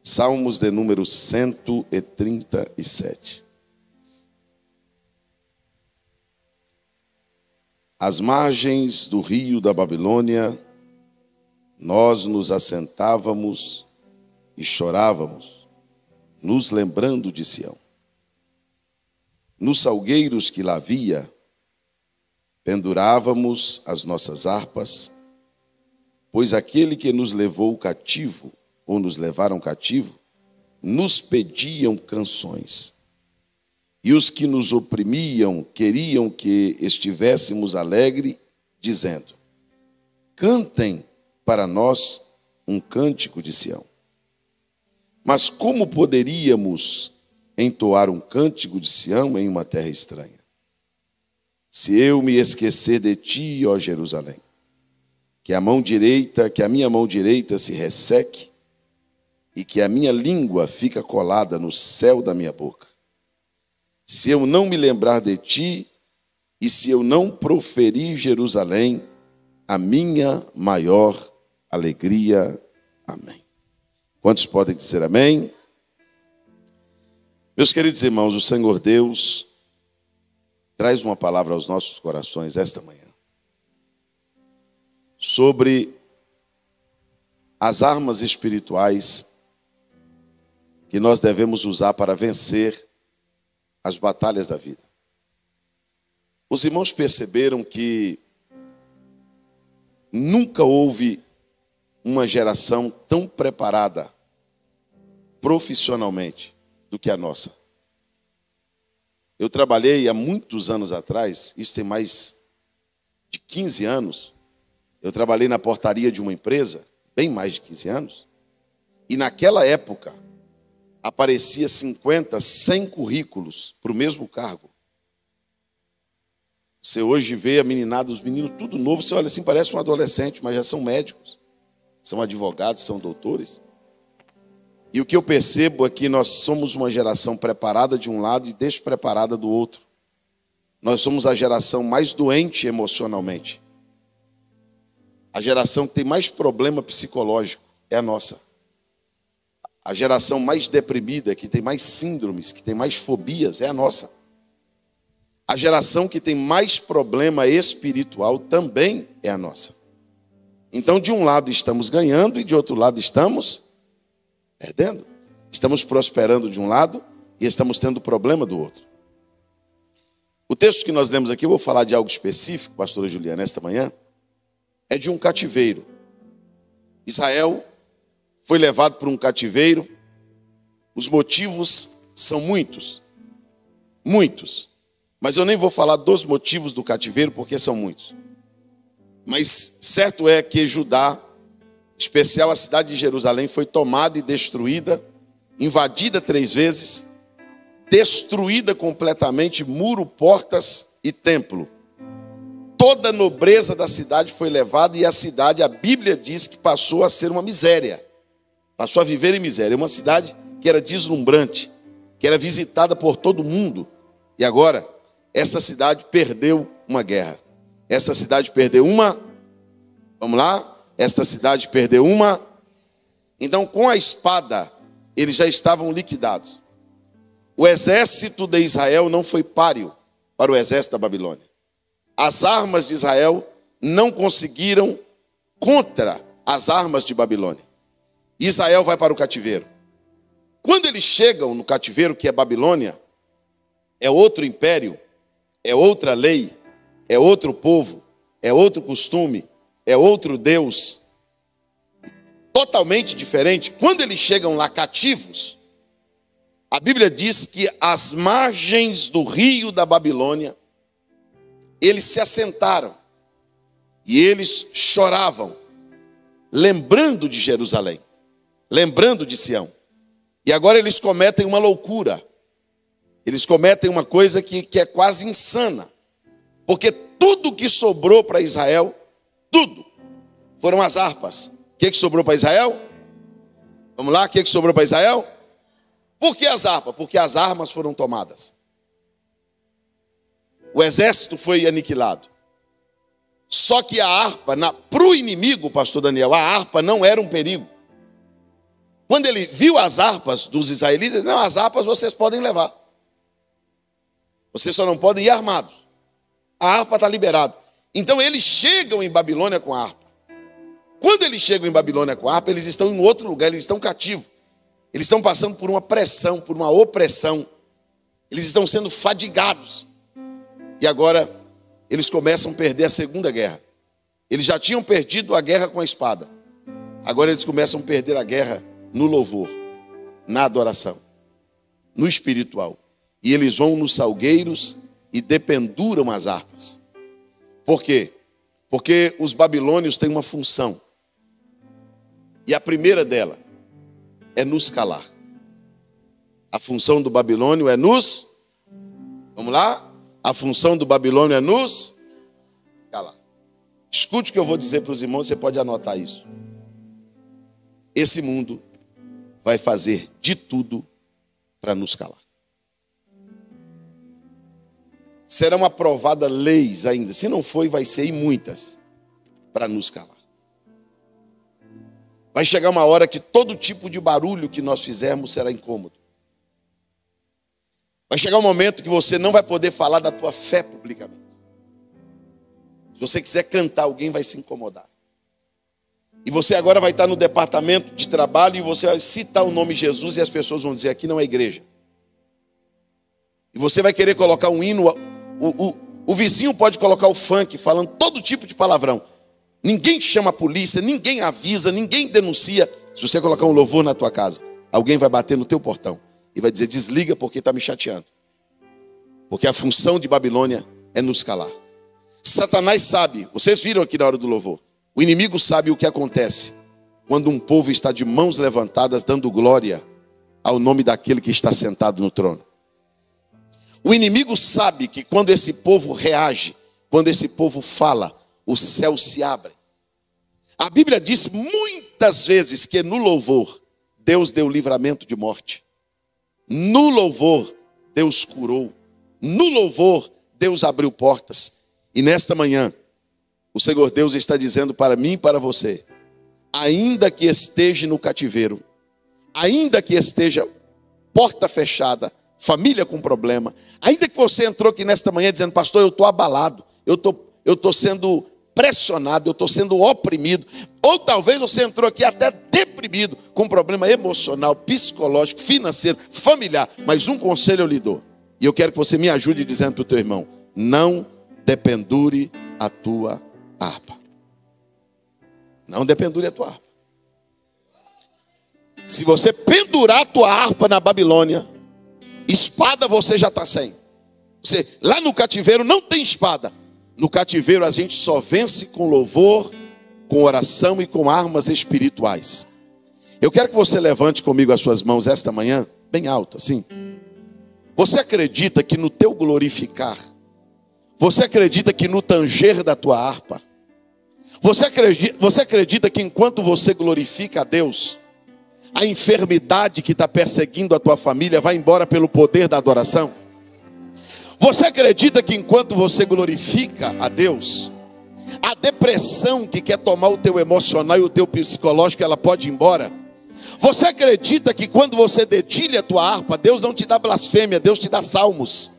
Salmos de número 137. Às margens do rio da Babilônia, nós nos assentávamos e chorávamos, nos lembrando de Sião. Nos salgueiros que lá havia, pendurávamos as nossas harpas, pois aquele que nos levou cativo, ou nos levaram cativo, nos pediam canções. E os que nos oprimiam queriam que estivéssemos alegres, dizendo: cantem para nós um cântico de Sião. Mas como poderíamos entoar um cântico de Sião em uma terra estranha? Se eu me esquecer de ti, ó Jerusalém, que a minha mão direita se resseque e que a minha língua fica colada no céu da minha boca. Se eu não me lembrar de ti e se eu não proferir Jerusalém, a minha maior alegria. Amém. Quantos podem dizer amém? Meus queridos irmãos, o Senhor Deus traz uma palavra aos nossos corações esta manhã sobre as armas espirituais que nós devemos usar para vencer as batalhas da vida. Os irmãos perceberam que nunca houve uma geração tão preparada profissionalmente do que a nossa. Eu trabalhei há muitos anos atrás, isso tem mais de 15 anos, eu trabalhei na portaria de uma empresa, bem mais de 15 anos, e naquela época aparecia 50, 100 currículos para o mesmo cargo. Você hoje vê a meninada, os meninos, tudo novo, você olha assim, parece um adolescente, mas já são médicos, são advogados, são doutores. E o que eu percebo é que nós somos uma geração preparada de um lado e despreparada do outro. Nós somos a geração mais doente emocionalmente. A geração que tem mais problema psicológico é a nossa. A geração mais deprimida, que tem mais síndromes, que tem mais fobias, é a nossa. A geração que tem mais problema espiritual também é a nossa. Então, de um lado estamos ganhando e de outro lado estamos perdendo. Estamos prosperando de um lado e estamos tendo problema do outro. O texto que nós lemos aqui, eu vou falar de algo específico, pastora Juliana, esta manhã, é de um cativeiro. Israel foi levado por um cativeiro. Os motivos são muitos. Muitos. Mas eu nem vou falar dos motivos do cativeiro, porque são muitos. Mas certo é que Judá, em especial a cidade de Jerusalém, foi tomada e destruída, invadida 3 vezes, destruída completamente, muro, portas e templo. Toda a nobreza da cidade foi levada e a cidade, a Bíblia diz que passou a ser uma miséria. Passou a viver em miséria. Uma cidade que era deslumbrante, que era visitada por todo mundo. E agora, essa cidade perdeu uma guerra. Essa cidade perdeu uma. Vamos lá? Esta cidade perdeu uma. Então, com a espada, eles já estavam liquidados. O exército de Israel não foi páreo para o exército da Babilônia. As armas de Israel não conseguiram contra as armas de Babilônia. Israel vai para o cativeiro. Quando eles chegam no cativeiro, que é Babilônia, é outro império, é outra lei, é outro povo, é outro costume, é outro Deus, totalmente diferente. Quando eles chegam lá cativos, a Bíblia diz que às margens do rio da Babilônia, eles se assentaram e eles choravam, lembrando de Jerusalém, lembrando de Sião. E agora eles cometem uma loucura. Eles cometem uma coisa que é quase insana. Porque tudo que sobrou para Israel, tudo, foram as harpas. O que sobrou para Israel? Vamos lá, o que sobrou para Israel? Por que as harpas? Porque as armas foram tomadas. O exército foi aniquilado. Só que a harpa, para o inimigo, pastor Daniel, a harpa não era um perigo. Quando ele viu as harpas dos israelitas, ele disse, não, as harpas vocês podem levar. Vocês só não podem ir armados. A harpa está liberada. Então eles chegam em Babilônia com a harpa. Quando eles chegam em Babilônia com a harpa, eles estão em outro lugar, eles estão cativos. Eles estão passando por uma pressão, por uma opressão. Eles estão sendo fadigados. E agora eles começam a perder a segunda guerra. Eles já tinham perdido a guerra com a espada. Agora eles começam a perder a guerra no louvor, na adoração, no espiritual. E eles vão nos salgueiros e dependuram as harpas. Por quê? Porque os babilônios têm uma função. E a primeira dela é nos calar. A função do babilônio é nos... Vamos lá? A função do babilônio é nos calar. Escute o que eu vou dizer para os irmãos, você pode anotar isso. Esse mundo vai fazer de tudo para nos calar. Serão aprovadas leis ainda. Se não foi, vai ser, e muitas, para nos calar. Vai chegar uma hora que todo tipo de barulho que nós fizermos será incômodo. Vai chegar um momento que você não vai poder falar da tua fé publicamente. Se você quiser cantar, alguém vai se incomodar. E você agora vai estar no departamento de trabalho e você vai citar o nome de Jesus e as pessoas vão dizer, aqui não é igreja. E você vai querer colocar um hino, o vizinho pode colocar o funk falando todo tipo de palavrão. Ninguém chama a polícia, ninguém avisa, ninguém denuncia. Se você colocar um louvor na tua casa, alguém vai bater no teu portão e vai dizer, desliga porque está me chateando. Porque a função de Babilônia é nos calar. Satanás sabe, vocês viram aqui na hora do louvor, o inimigo sabe o que acontece quando um povo está de mãos levantadas dando glória ao nome daquele que está sentado no trono. O inimigo sabe que quando esse povo reage, quando esse povo fala, o céu se abre. A Bíblia diz muitas vezes que no louvor Deus deu livramento de morte. No louvor Deus curou. No louvor Deus abriu portas. E nesta manhã o Senhor Deus está dizendo para mim e para você, ainda que esteja no cativeiro, ainda que esteja porta fechada, família com problema, ainda que você entrou aqui nesta manhã dizendo, pastor, eu estou abalado, eu estou sendo pressionado, eu estou sendo oprimido, ou talvez você entrou aqui até deprimido, com problema emocional, psicológico, financeiro, familiar, mas um conselho eu lhe dou, e eu quero que você me ajude dizendo para o teu irmão, não dependure a tua harpa. Não dependure a tua harpa. Se você pendurar a tua harpa na Babilônia, espada você já está sem. Você, lá no cativeiro não tem espada. No cativeiro a gente só vence com louvor, com oração e com armas espirituais. Eu quero que você levante comigo as suas mãos esta manhã, bem alto, assim. Você acredita que no teu glorificar, você acredita que no tanger da tua harpa, você acredita que enquanto você glorifica a Deus, a enfermidade que está perseguindo a tua família vai embora pelo poder da adoração? Você acredita que enquanto você glorifica a Deus, a depressão que quer tomar o teu emocional e o teu psicológico, ela pode ir embora? Você acredita que quando você dedilha a tua harpa, Deus não te dá blasfêmia, Deus te dá salmos?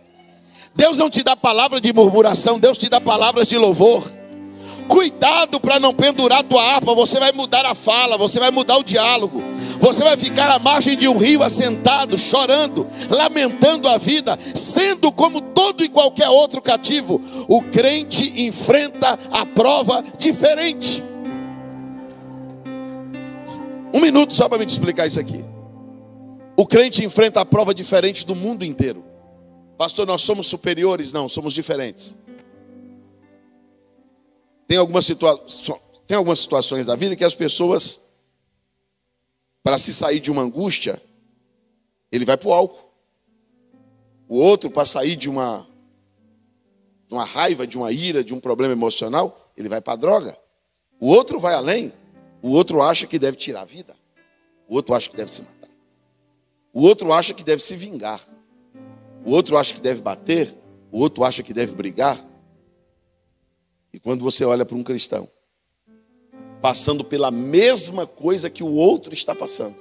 Deus não te dá palavra de murmuração, Deus te dá palavras de louvor. Cuidado para não pendurar a tua harpa, você vai mudar a fala, você vai mudar o diálogo. Você vai ficar à margem de um rio assentado, chorando, lamentando a vida, sendo como todo e qualquer outro cativo. O crente enfrenta a prova diferente. Um minuto só para me explicar isso aqui. O crente enfrenta a prova diferente do mundo inteiro. Pastor, nós somos superiores? Não, somos diferentes. Tem algumas situações da vida que as pessoas, para se sair de uma angústia, ele vai para o álcool. O outro, para sair de uma raiva, de uma ira, de um problema emocional, ele vai para a droga. O outro vai além. O outro acha que deve tirar a vida. O outro acha que deve se matar. O outro acha que deve se vingar. O outro acha que deve bater. O outro acha que deve brigar. E quando você olha para um cristão, passando pela mesma coisa que o outro está passando,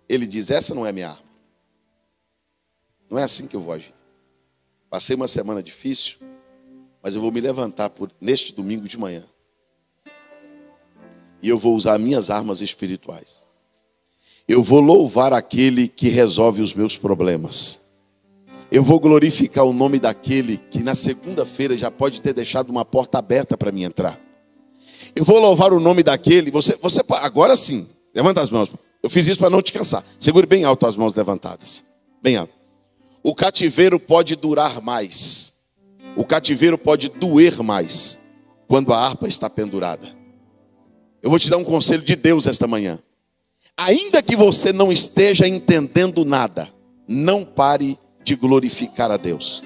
ele diz: essa não é minha arma. Não é assim que eu vou agir. Passei uma semana difícil, mas eu vou me levantar neste domingo de manhã. E eu vou usar minhas armas espirituais. Eu vou louvar aquele que resolve os meus problemas. Eu vou glorificar o nome daquele que na segunda-feira já pode ter deixado uma porta aberta para mim entrar. Eu vou louvar o nome daquele. Você agora sim, levanta as mãos. Eu fiz isso para não te cansar. Segure bem alto as mãos levantadas. Bem alto. O cativeiro pode durar mais. O cativeiro pode doer mais quando a harpa está pendurada. Eu vou te dar um conselho de Deus esta manhã. Ainda que você não esteja entendendo nada, não pare de glorificar a Deus.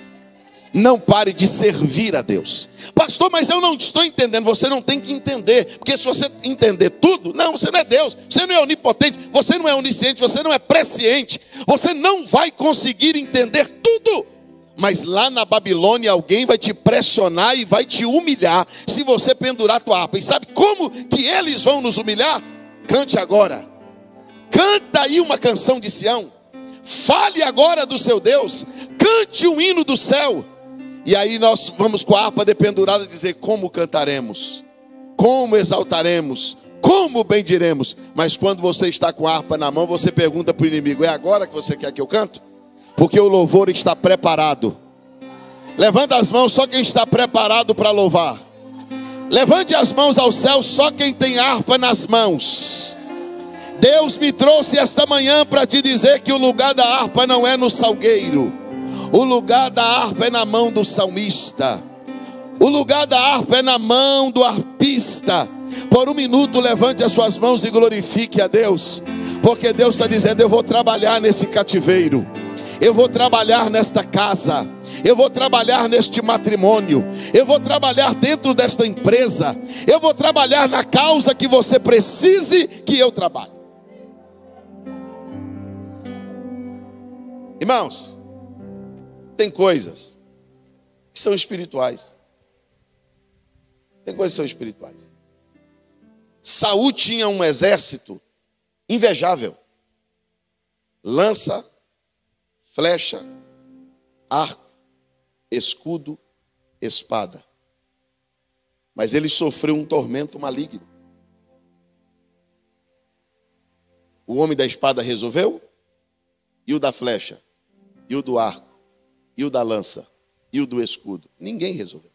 Não pare de servir a Deus. Pastor, mas eu não estou entendendo. Você não tem que entender. Porque se você entender tudo, não, você não é Deus. Você não é onipotente. Você não é onisciente. Você não é presciente. Você não vai conseguir entender tudo. Mas lá na Babilônia alguém vai te pressionar e vai te humilhar se você pendurar a tua harpa. E sabe como que eles vão nos humilhar? Cante agora. Canta aí uma canção de Sião. Fale agora do seu Deus. Cante um hino do céu. E aí nós vamos com a harpa dependurada dizer: como cantaremos, como exaltaremos, como bendiremos. Mas quando você está com a harpa na mão, você pergunta para o inimigo: é agora que você quer que eu canto? Porque o louvor está preparado. Levanta as mãos só quem está preparado para louvar. Levante as mãos ao céu só quem tem harpa nas mãos. Deus me trouxe esta manhã para te dizer que o lugar da harpa não é no salgueiro. O lugar da harpa é na mão do salmista. O lugar da harpa é na mão do arpista. Por um minuto levante as suas mãos e glorifique a Deus. Porque Deus está dizendo: eu vou trabalhar nesse cativeiro. Eu vou trabalhar nesta casa. Eu vou trabalhar neste matrimônio. Eu vou trabalhar dentro desta empresa. Eu vou trabalhar na causa que você precise que eu trabalhe. Irmãos, tem coisas que são espirituais. Tem coisas que são espirituais. Saul tinha um exército invejável. Lança, flecha, arco, escudo, espada. Mas ele sofreu um tormento maligno. O homem da espada resolveu? E o da flecha? E o do arco? E o da lança? E o do escudo? Ninguém resolveu.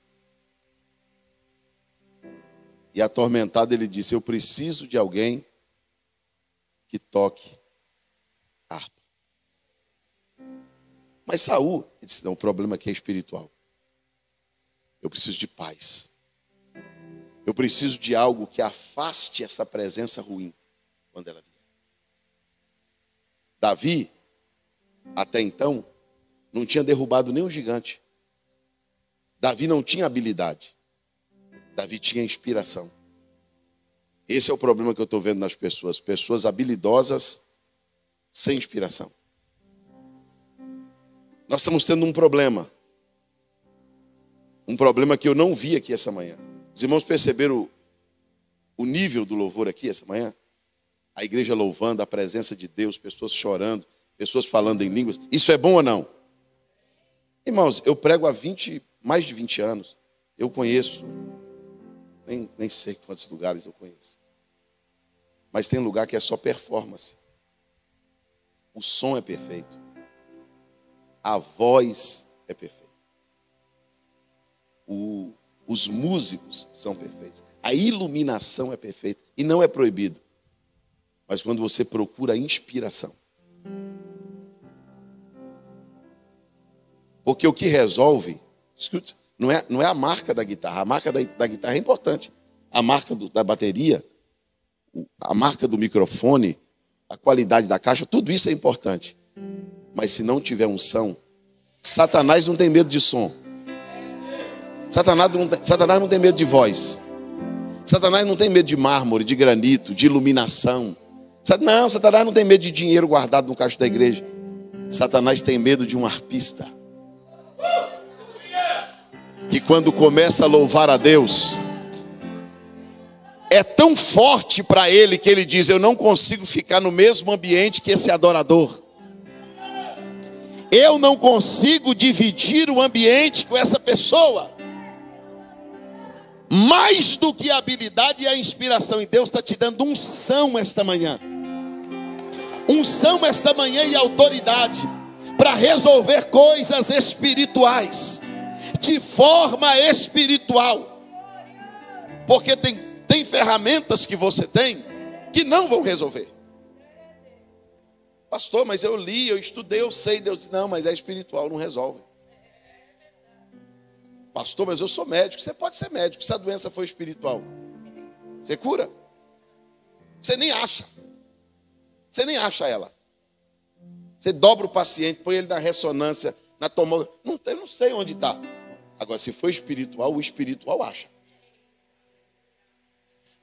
E atormentado ele disse: eu preciso de alguém que toque harpa. Mas Saul disse: não, o problema aqui é espiritual. Eu preciso de paz. Eu preciso de algo que afaste essa presença ruim quando ela vier. Davi, até então, não tinha derrubado nenhum gigante. Davi não tinha habilidade. Davi tinha inspiração. Esse é o problema que eu estou vendo nas pessoas. Pessoas habilidosas sem inspiração. Nós estamos tendo um problema. Um problema que eu não vi aqui essa manhã. Os irmãos perceberam o nível do louvor aqui essa manhã? A igreja louvando a presença de Deus, pessoas chorando, pessoas falando em línguas. Isso é bom ou não? Irmãos, eu prego há mais de 20 anos. Eu conheço, nem sei quantos lugares eu conheço. Mas tem lugar que é só performance. O som é perfeito. A voz é perfeita. Os músicos são perfeitos. A iluminação é perfeita. E não é proibido. Mas quando você procura inspiração. Porque o que resolve, escuta, não é a marca da guitarra. A marca da guitarra é importante. A marca da bateria, a marca do microfone, a qualidade da caixa, tudo isso é importante. Mas se não tiver unção, Satanás não tem medo de som. Satanás não tem medo de voz. Satanás não tem medo de mármore, de granito, de iluminação. Não, Satanás não tem medo de dinheiro guardado no caixa da igreja. Satanás tem medo de um arpista. Que quando começa a louvar a Deus, é tão forte para ele que ele diz: eu não consigo ficar no mesmo ambiente que esse adorador. Eu não consigo dividir o ambiente com essa pessoa. Mais do que a habilidade e a inspiração. E Deus está te dando unção esta manhã. Unção esta manhã e autoridade para resolver coisas espirituais, de forma espiritual. Porque tem ferramentas que você tem que não vão resolver. Pastor, mas eu li, eu estudei, eu sei. Deus diz: não, mas é espiritual, não resolve. Pastor, mas eu sou médico. Você pode ser médico, se a doença for espiritual, você cura. Você nem acha. Você nem acha ela. Você dobra o paciente, põe ele na ressonância, na tomografia. Eu não sei onde está. Agora, se for espiritual, o espiritual acha.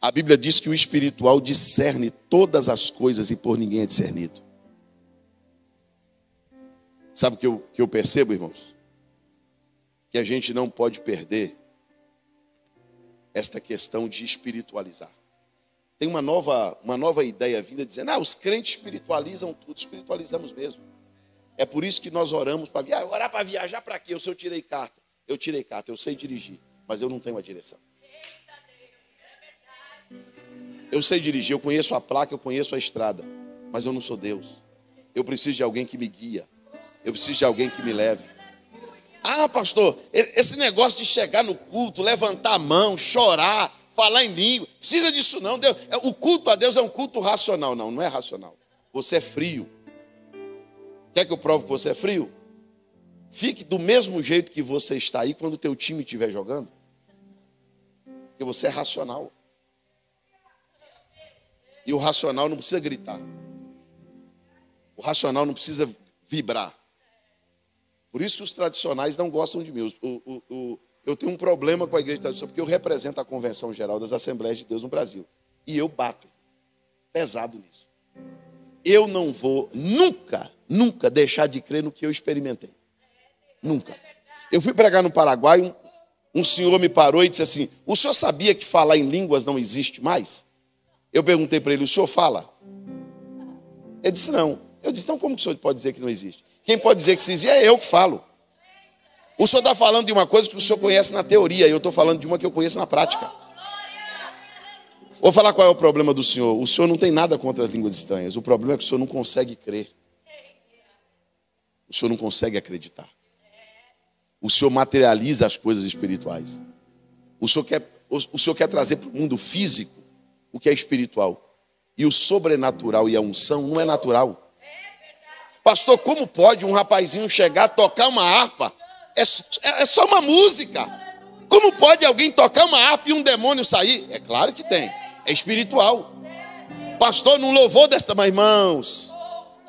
A Bíblia diz que o espiritual discerne todas as coisas e por ninguém é discernido. Sabe o que eu percebo, irmãos? Que a gente não pode perder esta questão de espiritualizar. Tem uma nova ideia vinda dizendo: os crentes espiritualizam tudo. Espiritualizamos mesmo. É por isso que nós oramos para viajar. Orar para viajar para quê? Eu tirei carta. Eu tirei carta, eu sei dirigir, mas eu não tenho a direção. Eu sei dirigir, eu conheço a placa, eu conheço a estrada, mas eu não sou Deus. Eu preciso de alguém que me guia. Eu preciso de alguém que me leve. Pastor, esse negócio de chegar no culto, levantar a mão, chorar, falar em língua, precisa disso não. O culto a Deus é um culto racional. Não é racional. Você é frio. Quer que eu prove que você é frio? Fique do mesmo jeito que você está aí quando o teu time estiver jogando. Porque você é racional. E o racional não precisa gritar. O racional não precisa vibrar. Por isso que os tradicionais não gostam de mim. Eu tenho um problema com a igreja tradicional, porque eu represento a Convenção Geral das Assembleias de Deus no Brasil. E eu bato pesado nisso. Eu não vou nunca deixar de crer no que eu experimentei. Nunca. Eu fui pregar no Paraguai, um senhor me parou e disse assim: o senhor sabia que falar em línguas não existe mais? Eu perguntei para ele: o senhor fala? Ele disse: não. Eu disse: então como que o senhor pode dizer que não existe? Quem pode dizer que existe é eu que falo. O senhor está falando de uma coisa que o senhor conhece na teoria, e eu estou falando de uma que eu conheço na prática. Vou falar qual é o problema do senhor. O senhor não tem nada contra as línguas estranhas. O problema é que o senhor não consegue crer. O senhor não consegue acreditar. O senhor materializa as coisas espirituais. O senhor quer trazer para o mundo físico o que é espiritual. E o sobrenatural e a unção não é natural. Pastor, como pode um rapazinho chegar, tocar uma harpa? É só uma música. Como pode alguém tocar uma harpa e um demônio sair? É claro que tem. É espiritual. Pastor, não louvou desta manhã, irmãos.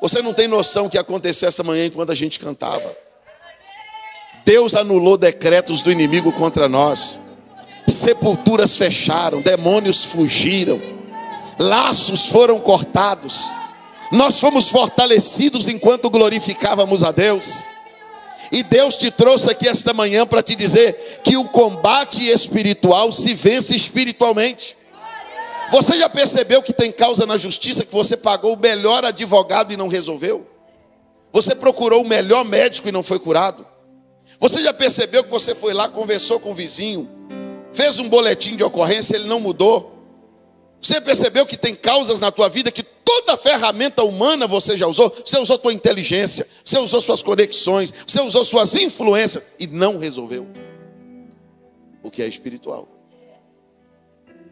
Você não tem noção o que aconteceu essa manhã enquanto a gente cantava. Deus anulou decretos do inimigo contra nós. Sepulturas fecharam, demônios fugiram, laços foram cortados. Nós fomos fortalecidos enquanto glorificávamos a Deus. E Deus te trouxe aqui esta manhã para te dizer que o combate espiritual se vence espiritualmente. Você já percebeu que tem causa na justiça que você pagou o melhor advogado e não resolveu? Você procurou o melhor médico e não foi curado? Você já percebeu que você foi lá, conversou com o vizinho, fez um boletim de ocorrência, ele não mudou? Você percebeu que tem causas na tua vida que toda ferramenta humana você já usou? Você usou tua inteligência, você usou suas conexões, você usou suas influências e não resolveu. O que é espiritual.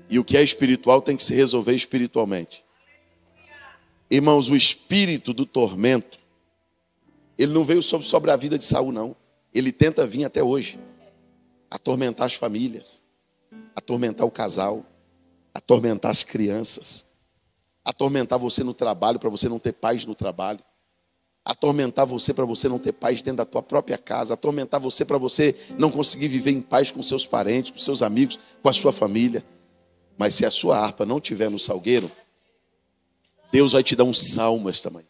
E o que é espiritual tem que se resolver espiritualmente. Irmãos, o espírito do tormento, ele não veio sobre a vida de Saul, não. Ele tenta vir até hoje. Atormentar as famílias, atormentar o casal, atormentar as crianças, atormentar você no trabalho para você não ter paz no trabalho, atormentar você para você não ter paz dentro da tua própria casa, atormentar você para você não conseguir viver em paz com seus parentes, com seus amigos, com a sua família. Mas se a sua harpa não estiver no salgueiro, Deus vai te dar um salmo esta manhã.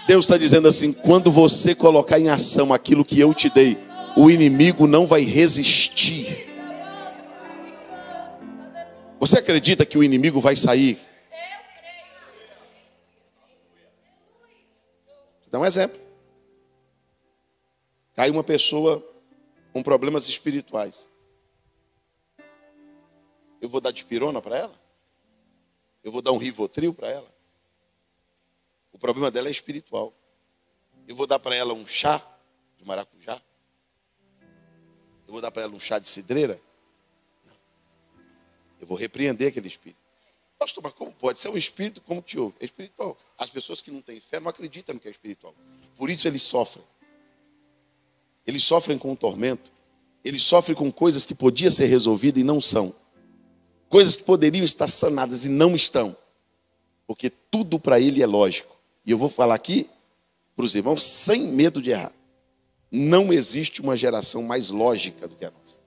Deus está dizendo assim: quando você colocar em ação aquilo que eu te dei, o inimigo não vai resistir. Você acredita que o inimigo vai sair? Vou dar um exemplo. Cai uma pessoa com problemas espirituais. Eu vou dar dipirona para ela? Eu vou dar um Rivotril para ela? O problema dela é espiritual. Eu vou dar para ela um chá de maracujá? Eu vou dar para ela um chá de cidreira? Não. Eu vou repreender aquele espírito. Pastor, mas como pode? Se é um espírito, como te ouve? É espiritual. As pessoas que não têm fé não acreditam no que é espiritual. Por isso eles sofrem. Eles sofrem com o tormento. Eles sofrem com coisas que podiam ser resolvidas e não são. Coisas que poderiam estar sanadas e não estão. Porque tudo para ele é lógico. E eu vou falar aqui para os irmãos sem medo de errar. Não existe uma geração mais lógica do que a nossa.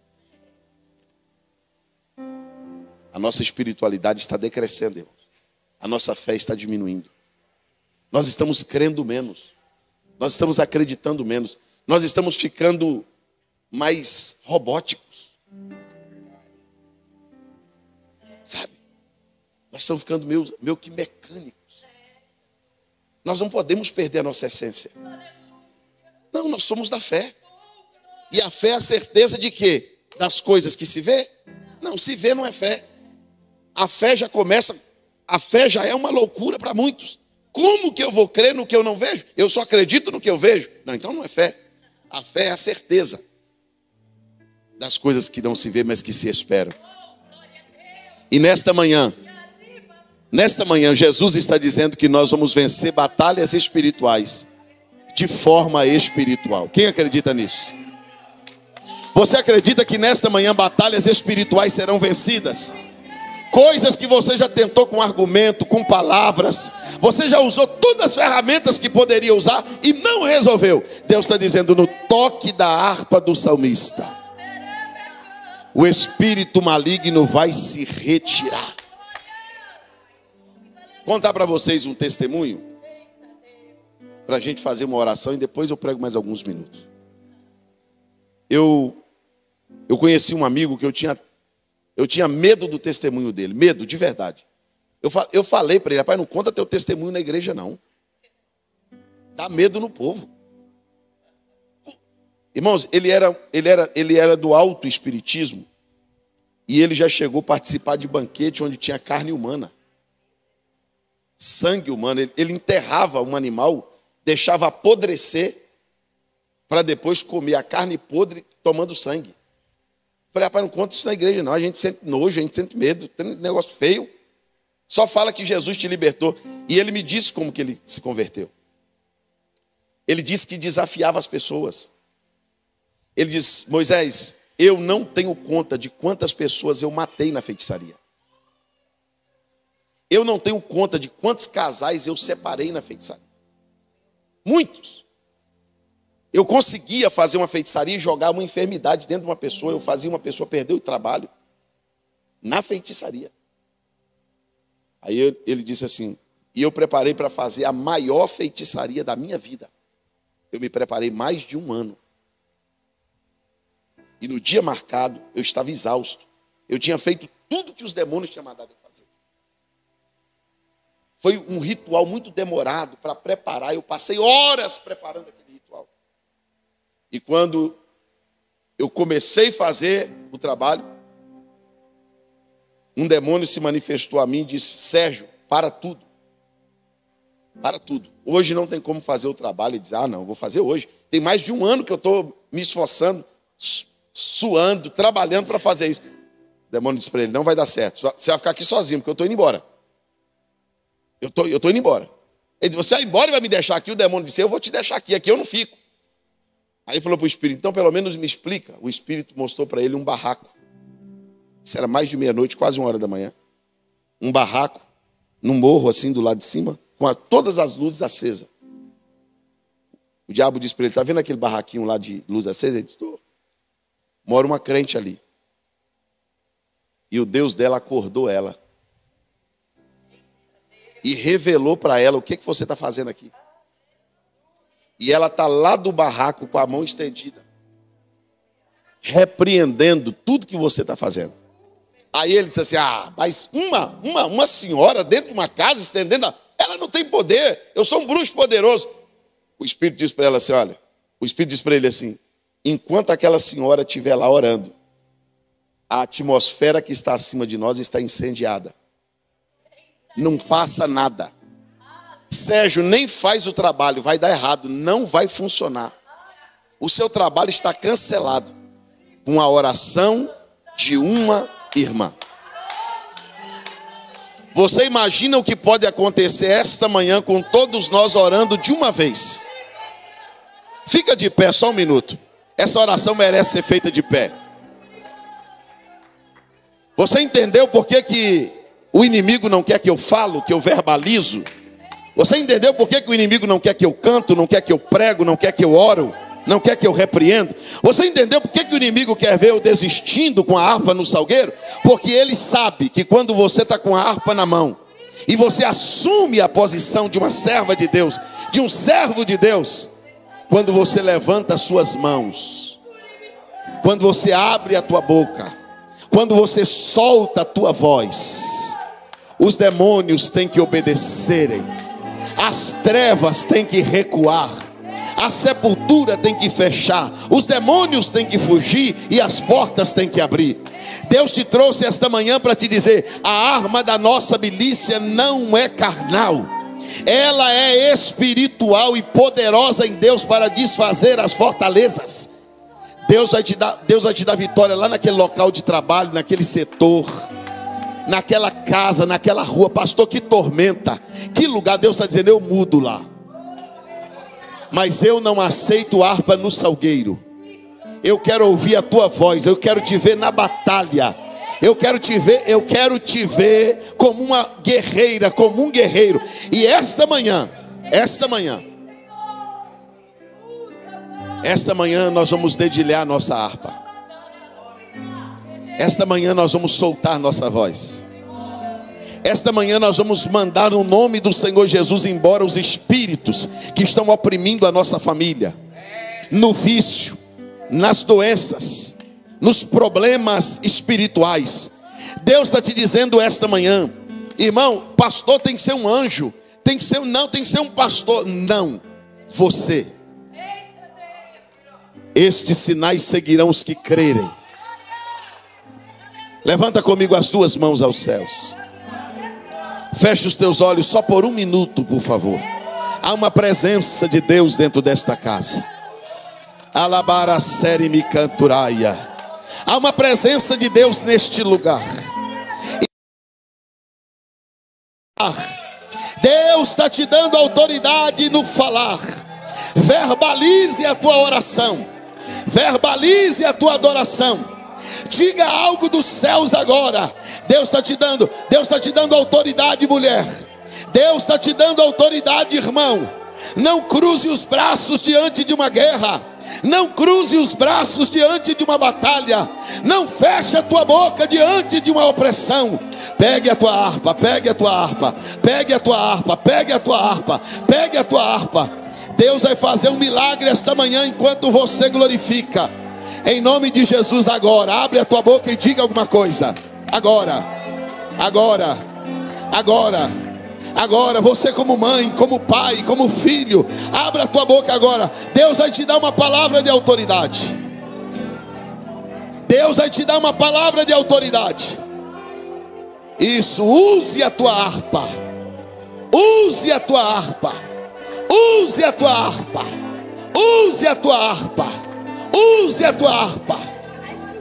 A nossa espiritualidade está decrescendo, irmãos. A nossa fé está diminuindo. Nós estamos crendo menos. Nós estamos acreditando menos. Nós estamos ficando mais robóticos. Sabe? Nós estamos ficando meio que mecânicos. Nós não podemos perder a nossa essência. Não, nós somos da fé. E a fé é a certeza de quê? Das coisas que se vê? Não, se vê não é fé. A fé já começa, a fé já é uma loucura para muitos. Como que eu vou crer no que eu não vejo? Eu só acredito no que eu vejo. Não, então não é fé. A fé é a certeza das coisas que não se vê, mas que se esperam. E nesta manhã, Jesus está dizendo que nós vamos vencer batalhas espirituais de forma espiritual. Quem acredita nisso? Você acredita que nesta manhã batalhas espirituais serão vencidas? Coisas que você já tentou com argumento, com palavras, você já usou todas as ferramentas que poderia usar e não resolveu. Deus está dizendo no toque da harpa do salmista, o espírito maligno vai se retirar. Vou contar para vocês um testemunho, para a gente fazer uma oração e depois eu prego mais alguns minutos. Eu conheci um amigo que eu tinha medo do testemunho dele, medo de verdade. Eu falei para ele, rapaz, não conta teu testemunho na igreja não. Dá medo no povo. Irmãos, ele era do alto espiritismo e ele já chegou a participar de banquete onde tinha carne humana. Sangue humano. Ele enterrava um animal, deixava apodrecer para depois comer a carne podre tomando sangue. Falei, rapaz, não conta isso na igreja não, a gente sente nojo, a gente sente medo, tem um negócio feio. Só fala que Jesus te libertou. E ele me disse como que ele se converteu. Ele disse que desafiava as pessoas. Ele disse, Moisés, eu não tenho conta de quantas pessoas eu matei na feitiçaria. Eu não tenho conta de quantos casais eu separei na feitiçaria. Muitos. Eu conseguia fazer uma feitiçaria e jogar uma enfermidade dentro de uma pessoa. Eu fazia uma pessoa perder o trabalho na feitiçaria. Aí ele disse assim, e eu preparei para fazer a maior feitiçaria da minha vida. Eu me preparei mais de 1 ano. E no dia marcado, eu estava exausto. Eu tinha feito tudo que os demônios tinham mandado eu fazer. Foi um ritual muito demorado para preparar. Eu passei horas preparando aquele ritual. E quando eu comecei a fazer o trabalho, um demônio se manifestou a mim e disse, Sérgio, para tudo. Para tudo. Hoje não tem como fazer o trabalho. Ele diz, não, vou fazer hoje. Tem mais de 1 ano que eu estou me esforçando, suando, trabalhando para fazer isso. O demônio disse para ele, não vai dar certo. Você vai ficar aqui sozinho, porque eu estou indo embora. Eu estou indo embora. Ele disse, você vai embora e vai me deixar aqui? O demônio disse, eu vou te deixar aqui eu não fico. Aí ele falou para o espírito, então pelo menos me explica. O espírito mostrou para ele um barraco. Isso era mais de meia-noite, quase 1 hora da manhã. Um barraco, num morro assim do lado de cima, com todas as luzes acesas. O diabo disse para ele, está vendo aquele barraquinho lá de luz acesa? Ele disse, estou. Mora uma crente ali. E o Deus dela acordou ela. E revelou para ela o que você está fazendo aqui. E ela está lá do barraco com a mão estendida. Repreendendo tudo que você está fazendo. Aí ele disse assim: mas uma senhora dentro de uma casa estendendo, ela não tem poder, eu sou um bruxo poderoso. O Espírito disse para ela assim: olha, o Espírito disse para ele assim: enquanto aquela senhora estiver lá orando, a atmosfera que está acima de nós está incendiada. Não passa nada. Sérgio, nem faz o trabalho, vai dar errado, não vai funcionar. O seu trabalho está cancelado com a oração de uma irmã. Você imagina o que pode acontecer esta manhã com todos nós orando de uma vez? Fica de pé só um minuto. Essa oração merece ser feita de pé. Você entendeu por que o inimigo não quer que eu falo, que eu verbalizo? Você entendeu por que o inimigo não quer que eu canto, não quer que eu prego, não quer que eu oro, não quer que eu repreendo? Você entendeu por que o inimigo quer ver eu desistindo com a harpa no salgueiro? Porque ele sabe que quando você está com a harpa na mão e você assume a posição de uma serva de Deus, de um servo de Deus, quando você levanta as suas mãos, quando você abre a tua boca, quando você solta a tua voz, os demônios têm que obedecerem, as trevas têm que recuar, a sepultura tem que fechar, os demônios têm que fugir e as portas têm que abrir. Deus te trouxe esta manhã para te dizer: a arma da nossa milícia não é carnal, ela é espiritual e poderosa em Deus para desfazer as fortalezas. Deus vai te dar vitória lá naquele local de trabalho, naquele setor, naquela casa, naquela rua. Pastor, que tormenta, que lugar. Deus está dizendo: eu mudo lá, mas eu não aceito harpa no salgueiro. Eu quero ouvir a tua voz, eu quero te ver na batalha, eu quero te ver como uma guerreira, como um guerreiro. E esta manhã nós vamos dedilhar nossa harpa. Esta manhã nós vamos soltar nossa voz. Esta manhã nós vamos mandar no nome do Senhor Jesus embora os espíritos que estão oprimindo a nossa família, no vício, nas doenças, nos problemas espirituais. Deus está te dizendo esta manhã: irmão, pastor tem que ser um anjo, tem que ser um pastor. Não, você. Estes sinais seguirão os que crerem. Levanta comigo as duas mãos aos céus. Feche os teus olhos só por um minuto, por favor. Há uma presença de Deus dentro desta casa. Alabara seri mi canturaia. Há uma presença de Deus neste lugar. Deus está te dando autoridade no falar. Verbalize a tua oração, verbalize a tua adoração. Diga algo dos céus agora. Deus está te dando autoridade, mulher. Deus está te dando autoridade, irmão. Não cruze os braços diante de uma guerra. Não cruze os braços diante de uma batalha. Não feche a tua boca diante de uma opressão. Pegue a tua harpa, pegue a tua harpa, pegue a tua harpa, pegue a tua harpa, pegue a tua harpa. Deus vai fazer um milagre esta manhã enquanto você glorifica. Em nome de Jesus, agora, abre a tua boca e diga alguma coisa. Agora, você como mãe, como pai, como filho, abra a tua boca agora. Deus vai te dar uma palavra de autoridade. Deus vai te dar uma palavra de autoridade. Isso, use a tua harpa. Use a tua harpa. Use a tua harpa. Use a tua harpa. Use a tua harpa.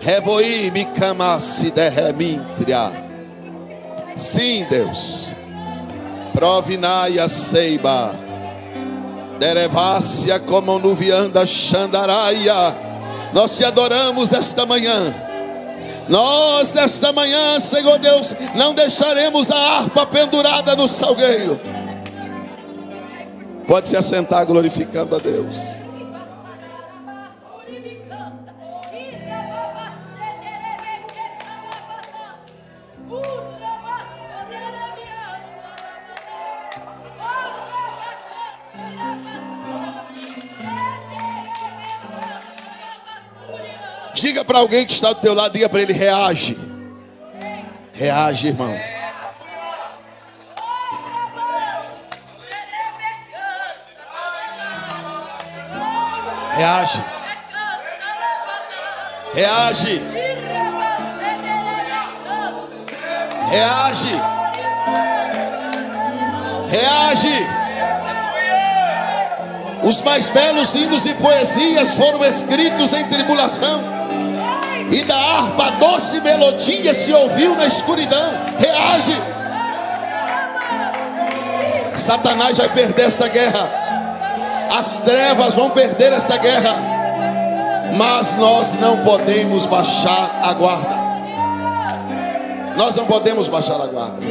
Revoi mi cama se derremintria. Sim, Deus. Provinaia seiba. Derevácia como nuvianda xandaraia. Nós te adoramos esta manhã. Nós nesta manhã, Senhor Deus, não deixaremos a harpa pendurada no salgueiro. Pode se assentar glorificando a Deus. Diga para alguém que está do teu lado, diga para ele: reage. Reage, irmão. Reage. Reage. Reage. Reage. Os mais belos hinos e poesias foram escritos em tribulação, e da harpa doce melodia se ouviu na escuridão. Reage. Satanás vai perder esta guerra. As trevas vão perder esta guerra. Mas nós não podemos baixar a guarda. Nós não podemos baixar a guarda.